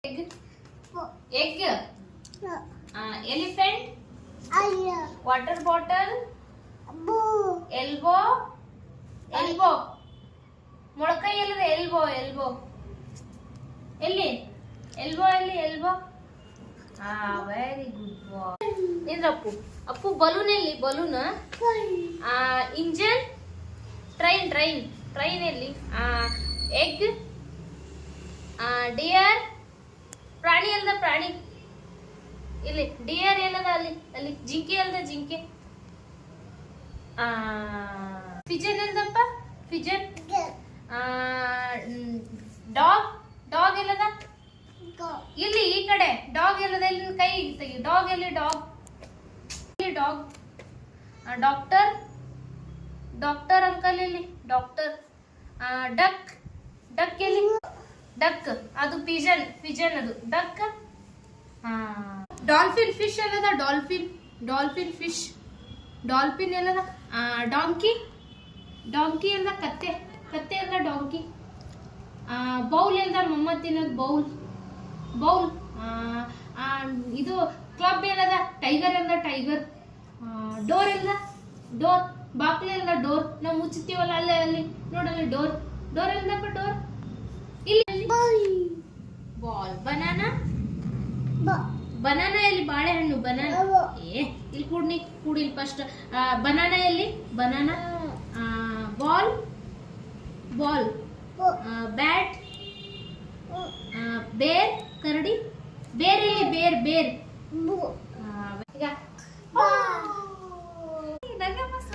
Egg. Egg. Elephant. Water bottle. Elbow. Elbow. ಮೊಳಕೈ ಎಲ್ಲದ elbow elbow ಎಲ್ಲಿ elbow ಎಲ್ಲಿ elbow very good ಬಾಯ್ ಇಂದ್ರಪ್ಪು Appu balloon ಎಲ್ಲಿ balloon engine train train train ಎಲ್ಲಿ egg dear ಪ್ರಾಣಿ ಅಲ್ದ ಪ್ರಾಣಿ ಇಲ್ಲಿ ಡಿಯರ್ ಎಲ್ಲದ ಅಲ್ಲಿ ಅಲ್ಲಿ ಜಿಂಕೆ ಅಲ್ದ ಜಿಂಕೆ ಪಿಜನ್ ಅಲ್ದಪ್ಪ ಪಿಜನ್ ಡಾಗ್ ಡಾಗ್ ಎಲ್ಲದ ಇಲ್ಲಿ ಈ ಕಡೆ ಡಾಗ್ ಎಲ್ಲದ ಇಲ್ಲಿ ಕೈ ತೆಗಿ ಡಾಗ್ ಎಲ್ಲಿ ಡಾಗ್ ಇಲ್ಲಿ ಡಾಗ್ ಡಾಕ್ಟರ್ ಡಾಕ್ಟರ್ ಅಂಕಲ್ ಇಲ್ಲಿ ಡಾಕ್ಟರ್ ಡಕ್ ಡಕ್ ಎಲ್ಲಿ ಡಕ್ ಅದು ಪಿಜನ್ ಪಿಜನ್ ಅದು ಡಕ್ ಡಾಲ್ಫಿನ್ ಫಿಶ್ ಎಲ್ಲದ ಡಾಲ್ಫಿನ್ ಡಾಲ್ಫಿನ್ ಫಿಶ್ ಡಾಲ್ಫಿನ್ ಎಲ್ಲದ ಡಾಂಕಿ ಡಾಂಕಿ ಎಲ್ಲ ಕತ್ತೆ ಕತ್ತೆ ಎಲ್ಲ ಡಾಂಕಿ ಬೌಲ್ ಎಲ್ಲ ಮೊಮ್ಮದ್ ತಿನ್ನೋದು ಬೌಲ್ ಬೌಲ್ ಇದು ಕ್ಲಬ್ ಎಲ್ಲದ ಟೈಗರ್ ಎಲ್ಲ ಟೈಗರ್ ಡೋರ್ ಎಲ್ಲ ಡೋರ್ ಬಾಕ್ಲೆ ಎಲ್ಲ ಡೋರ್ ನಾವು ಮುಚ್ಚುತ್ತೀವಲ್ಲ ಅಲ್ಲೇ ಅಲ್ಲಿ ನೋಡಲ್ಲಿ ಡೋರ್ ಡೋರ್ ಎಲ್ಲಪ್ಪ ಡೋರ್ ಇಲ್ಲಿ ಬಾಲ್ ಬನಾನಾ ಬನಾನಾ ಎಲ್ಲಿ ಬಾಳೆಹಣ್ಣು ಬನಾನಾ ಇಲ್ಲಿ ಕೂಡಿ ಕೂಡಿ ಫಸ್ಟ್ ಬನಾನಾ ಎಲ್ಲಿ ಬನಾನಾ ಬಾಲ್ ಬಾಲ್ ಬ್ಯಾಟ್